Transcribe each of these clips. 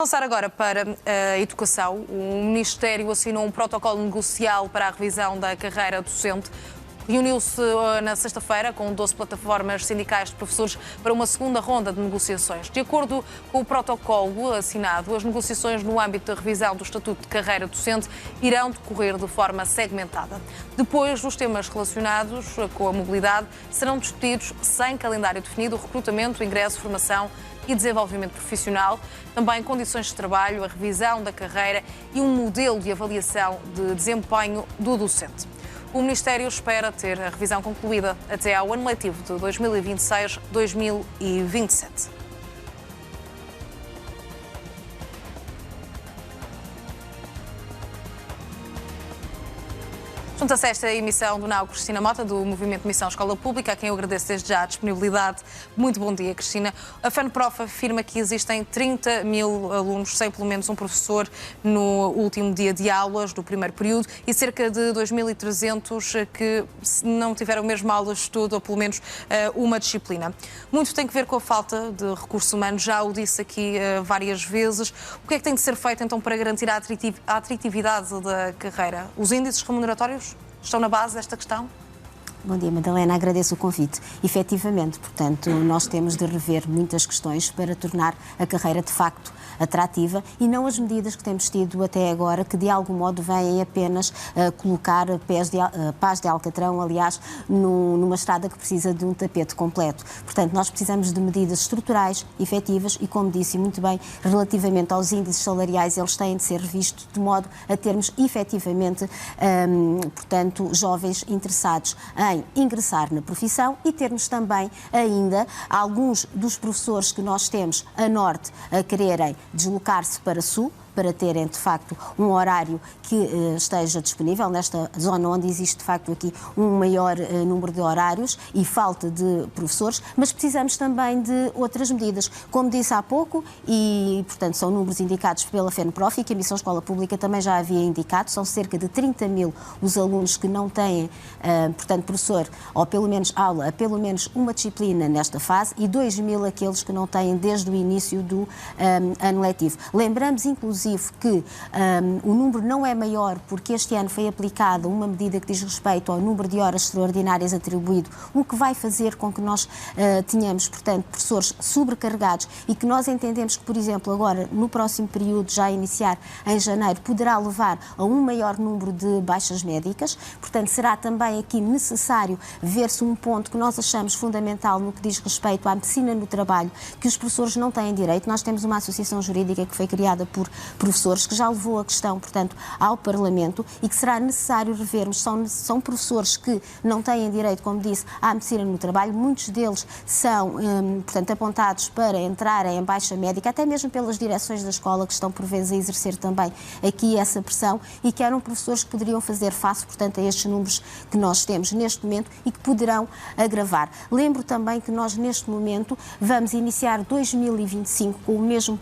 Avançar agora para a educação. O Ministério assinou um protocolo negocial para a revisão da carreira docente. Reuniu-se na sexta-feira com 12 plataformas sindicais de professores para uma segunda ronda de negociações. De acordo com o protocolo assinado, as negociações no âmbito da revisão do Estatuto de Carreira Docente irão decorrer de forma segmentada. Depois, os temas relacionados com a mobilidade serão discutidos sem calendário definido: o recrutamento, o ingresso, formação e desenvolvimento profissional, também condições de trabalho, a revisão da carreira e um modelo de avaliação de desempenho do docente. O Ministério espera ter a revisão concluída até ao ano letivo de 2026-2027. Junta-se a esta emissão do NAU Cristina Mota, do Movimento Missão Escola Pública, a quem eu agradeço desde já a disponibilidade. Muito bom dia, Cristina. A FENPROF afirma que existem 30 mil alunos sem pelo menos um professor no último dia de aulas do primeiro período e cerca de 2.300 que não tiveram mesmo aulas de estudo ou pelo menos uma disciplina. Muito tem que ver com a falta de recurso humano, já o disse aqui várias vezes. O que é que tem de ser feito então para garantir a atratividade da carreira? Os índices remuneratórios estão na base desta questão? Bom dia, Madalena. Agradeço o convite. Efetivamente, portanto, nós temos de rever muitas questões para tornar a carreira de facto atrativa e não as medidas que temos tido até agora, que de algum modo vêm apenas colocar pás de alcatrão, aliás, numa estrada que precisa de um tapete completo. Portanto, nós precisamos de medidas estruturais, efetivas e, como disse muito bem, relativamente aos índices salariais, eles têm de ser revistos de modo a termos efetivamente, portanto, jovens interessados em ingressar na profissão e termos também ainda alguns dos professores que nós temos a norte a quererem deslocar-se para sul, para terem, de facto, um horário que esteja disponível nesta zona onde existe, de facto, aqui um maior número de horários e falta de professores, mas precisamos também de outras medidas. Como disse há pouco, e, portanto, são números indicados pela FENPROF e que a Missão Escola Pública também já havia indicado, são cerca de 30 mil os alunos que não têm, portanto, professor, ou pelo menos aula, a pelo menos uma disciplina nesta fase e 2 mil aqueles que não têm desde o início do ano letivo. Lembramos, inclusive, que o número não é maior porque este ano foi aplicada uma medida que diz respeito ao número de horas extraordinárias atribuído, o que vai fazer com que nós tenhamos, portanto, professores sobrecarregados e que nós entendemos que, por exemplo, agora, no próximo período, já a iniciar em janeiro, poderá levar a um maior número de baixas médicas. Portanto, será também aqui necessário ver-se um ponto que nós achamos fundamental no que diz respeito à medicina no trabalho, que os professores não têm direito. Nós temos uma associação jurídica que foi criada por professores, que já levou a questão, portanto, ao Parlamento e que será necessário revermos. São professores que não têm direito, como disse, à medicina no trabalho. Muitos deles são, portanto, apontados para entrarem em baixa médica, até mesmo pelas direções da escola, que estão, por vezes, a exercer também aqui essa pressão e que eram professores que poderiam fazer face, portanto, a estes números que nós temos neste momento e que poderão agravar. Lembro também que nós, neste momento, vamos iniciar 2025 com o mesmo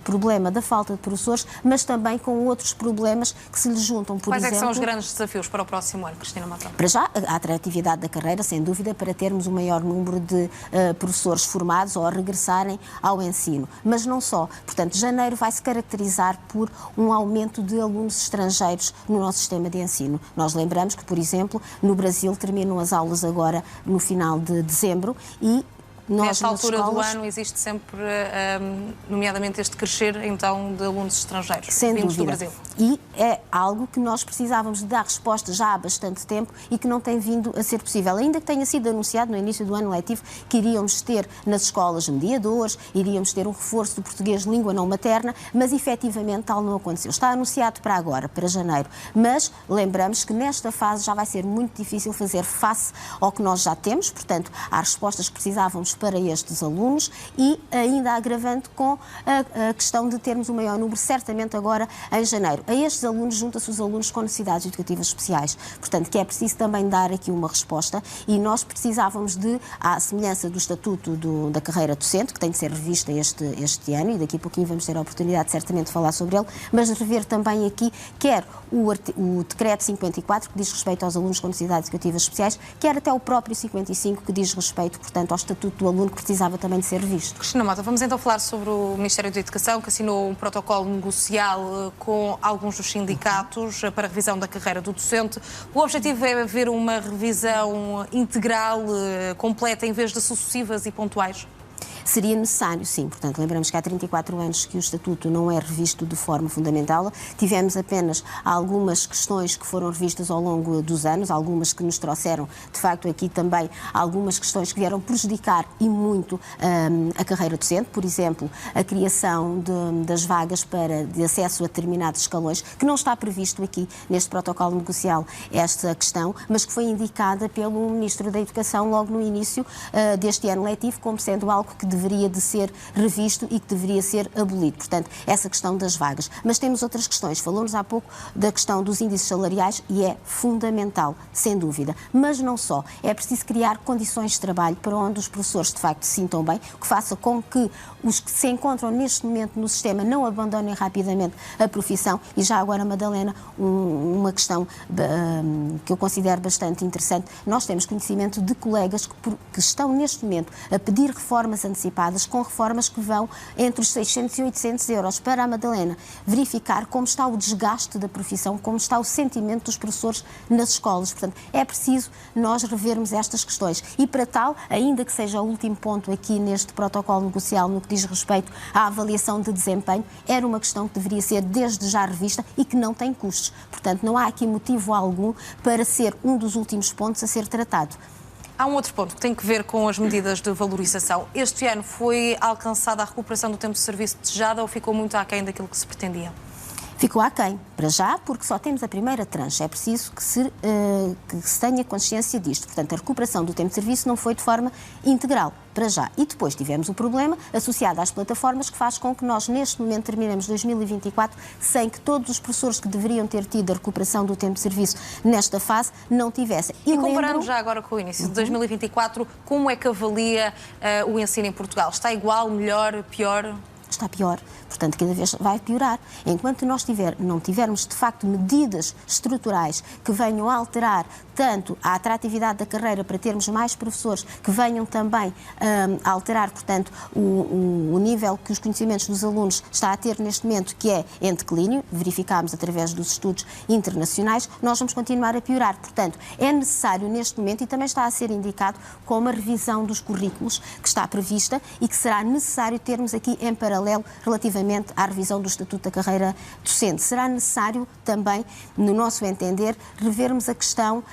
problema da falta de professores, mas também com outros problemas que se lhes juntam, por exemplo... Quais são os grandes desafios para o próximo ano, Cristina Mota? Para já, a atratividade da carreira, sem dúvida, para termos um maior número de professores formados ou a regressarem ao ensino. Mas não só. Portanto, janeiro vai se caracterizar por um aumento de alunos estrangeiros no nosso sistema de ensino. Nós lembramos que, por exemplo, no Brasil terminam as aulas agora no final de dezembro e nesta altura do ano existe sempre, nomeadamente, este crescer, então, de alunos estrangeiros vindos do Brasil. E é algo que nós precisávamos de dar resposta já há bastante tempo e que não tem vindo a ser possível. Ainda que tenha sido anunciado no início do ano letivo que iríamos ter nas escolas mediadores, iríamos ter um reforço do português de língua não materna, mas efetivamente tal não aconteceu. Está anunciado para agora, para janeiro, mas lembramos que nesta fase já vai ser muito difícil fazer face ao que nós já temos, portanto, há respostas que precisávamos para estes alunos e ainda agravando com a questão de termos um maior número, certamente agora em janeiro. A estes alunos junta-se os alunos com necessidades educativas especiais. Portanto, que é preciso também dar aqui uma resposta e nós precisávamos de, à semelhança do Estatuto da Carreira Docente, que tem de ser revista este ano e daqui a pouquinho vamos ter a oportunidade certamente de falar sobre ele, mas de rever também aqui quer o Decreto 54, que diz respeito aos alunos com necessidades educativas especiais, quer até o próprio 55, que diz respeito, portanto, ao Estatuto do aluno que precisava também de ser revisto. Cristina Mota, vamos então falar sobre o Ministério da Educação, que assinou um protocolo negocial com alguns dos sindicatos para a revisão da carreira do docente. O objetivo é haver uma revisão integral, completa, em vez de sucessivas e pontuais? Seria necessário, sim. Portanto, lembramos que há 34 anos que o Estatuto não é revisto de forma fundamental. Tivemos apenas algumas questões que foram revistas ao longo dos anos, algumas que nos trouxeram, de facto, aqui também algumas questões que vieram prejudicar e muito a carreira docente. Por exemplo, a criação das vagas de acesso a determinados escalões, que não está previsto aqui neste protocolo negocial esta questão, mas que foi indicada pelo Ministro da Educação logo no início deste ano letivo como sendo algo que deveria de ser revisto e que deveria ser abolido. Portanto, essa questão das vagas. Mas temos outras questões. Falou-nos há pouco da questão dos índices salariais e é fundamental, sem dúvida. Mas não só. É preciso criar condições de trabalho para onde os professores, de facto, se sintam bem, que faça com que os que se encontram neste momento no sistema não abandonem rapidamente a profissão. E já agora, Madalena, uma questão que eu considero bastante interessante. Nós temos conhecimento de colegas que estão neste momento a pedir reformas antecipadas, com reformas que vão entre os 600 e 800 euros, para a Madalena verificar como está o desgaste da profissão, como está o sentimento dos professores nas escolas. Portanto, é preciso nós revermos estas questões. E para tal, ainda que seja o último ponto aqui neste protocolo negocial no que diz respeito à avaliação de desempenho, era uma questão que deveria ser desde já revista e que não tem custos. Portanto, não há aqui motivo algum para ser um dos últimos pontos a ser tratado. Há um outro ponto que tem que ver com as medidas de valorização. Este ano foi alcançada a recuperação do tempo de serviço desejada ou ficou muito aquém daquilo que se pretendia? Ficou aquém, para já, porque só temos a primeira tranche. É preciso que se tenha consciência disto. Portanto, a recuperação do tempo de serviço não foi de forma integral, para já. E depois tivemos o problema associado às plataformas que faz com que nós, neste momento, terminemos 2024 sem que todos os professores que deveriam ter tido a recuperação do tempo de serviço nesta fase não tivessem. E comparando já agora com o início de 2024, como é que avalia o ensino em Portugal? Está igual, melhor, pior? Está pior. Portanto, cada vez vai piorar. Enquanto nós não tivermos, de facto, medidas estruturais que venham a alterar tanto a atratividade da carreira para termos mais professores, que venham também a alterar, portanto, o nível que os conhecimentos dos alunos está a ter neste momento, que é em declínio, verificámos através dos estudos internacionais, nós vamos continuar a piorar. Portanto, é necessário neste momento, e também está a ser indicado, com uma revisão dos currículos que está prevista e que será necessário termos aqui em paralelo relativamente à revisão do Estatuto da Carreira Docente. Será necessário também, no nosso entender, revermos a questão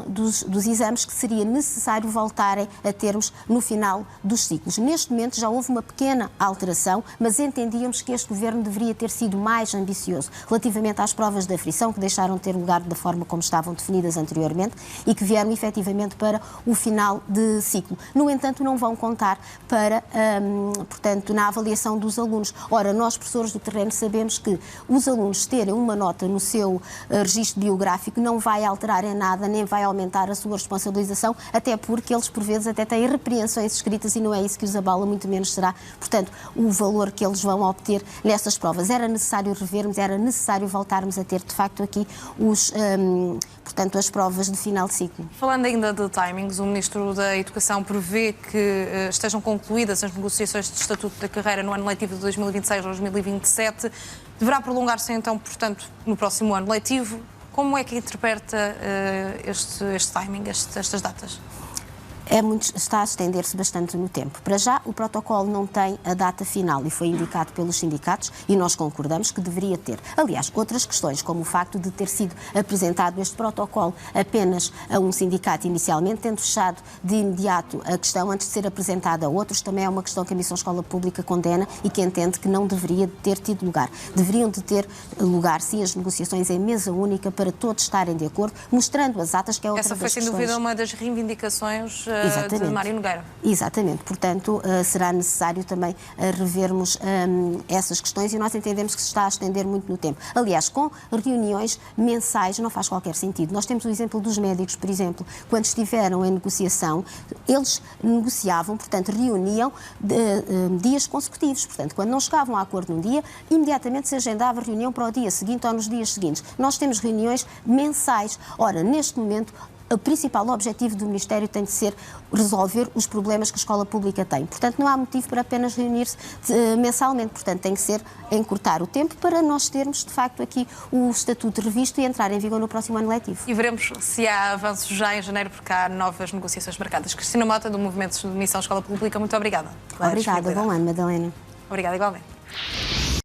dos exames que seria necessário voltarem a termos no final dos ciclos. Neste momento já houve uma pequena alteração, mas entendíamos que este Governo deveria ter sido mais ambicioso relativamente às provas de aflição, que deixaram de ter lugar da forma como estavam definidas anteriormente e que vieram efetivamente para o final de ciclo. No entanto, não vão contar para, portanto, na avaliação dos alunos. Ora, nós, professores do terreno, sabemos que os alunos terem uma nota no seu registro biográfico não vai alterar em nada, nem vai aumentar a sua responsabilização, até porque eles, por vezes, até têm repreensões escritas e não é isso que os abala, muito menos será, portanto, o valor que eles vão obter nestas provas. Era necessário revermos, era necessário voltarmos a ter, de facto, aqui portanto, as provas de final de ciclo. Falando ainda de timings, o Ministro da Educação prevê que estejam concluídas as negociações de Estatuto da Carreira no ano letivo de 2026-2027. Deverá prolongar-se, então, portanto, no próximo ano letivo. Como é que interpreta este timing, estas datas? Está a estender-se bastante no tempo. Para já, o protocolo não tem a data final e foi indicado pelos sindicatos e nós concordamos que deveria ter. Aliás, outras questões, como o facto de ter sido apresentado este protocolo apenas a um sindicato inicialmente, tendo fechado de imediato a questão antes de ser apresentada a outros, também é uma questão que a Missão Escola Pública condena e que entende que não deveria ter tido lugar. Deveriam de ter lugar, sim, as negociações em mesa única para todos estarem de acordo, mostrando as atas, que é outra das questões. Essa foi, sem dúvida, uma das reivindicações de Mário Nogueira. Exatamente. Portanto, será necessário também revermos essas questões e nós entendemos que se está a estender muito no tempo. Aliás, com reuniões mensais não faz qualquer sentido. Nós temos o exemplo dos médicos, por exemplo, quando estiveram em negociação, eles negociavam, portanto, reuniam dias consecutivos. Portanto, quando não chegavam a acordo num dia, imediatamente se agendava reunião para o dia seguinte ou nos dias seguintes. Nós temos reuniões mensais. Ora, neste momento, o principal objetivo do Ministério tem de ser resolver os problemas que a escola pública tem. Portanto, não há motivo para apenas reunir-se mensalmente. Portanto, tem que ser encurtar o tempo para nós termos, de facto, aqui o estatuto revisto e entrar em vigor no próximo ano letivo. E veremos se há avanços já em janeiro, porque há novas negociações marcadas. Cristina Mota, do Movimento de Submissão Escola Pública, muito obrigada. Obrigada. Bom ano, Madalena. Obrigada, igualmente.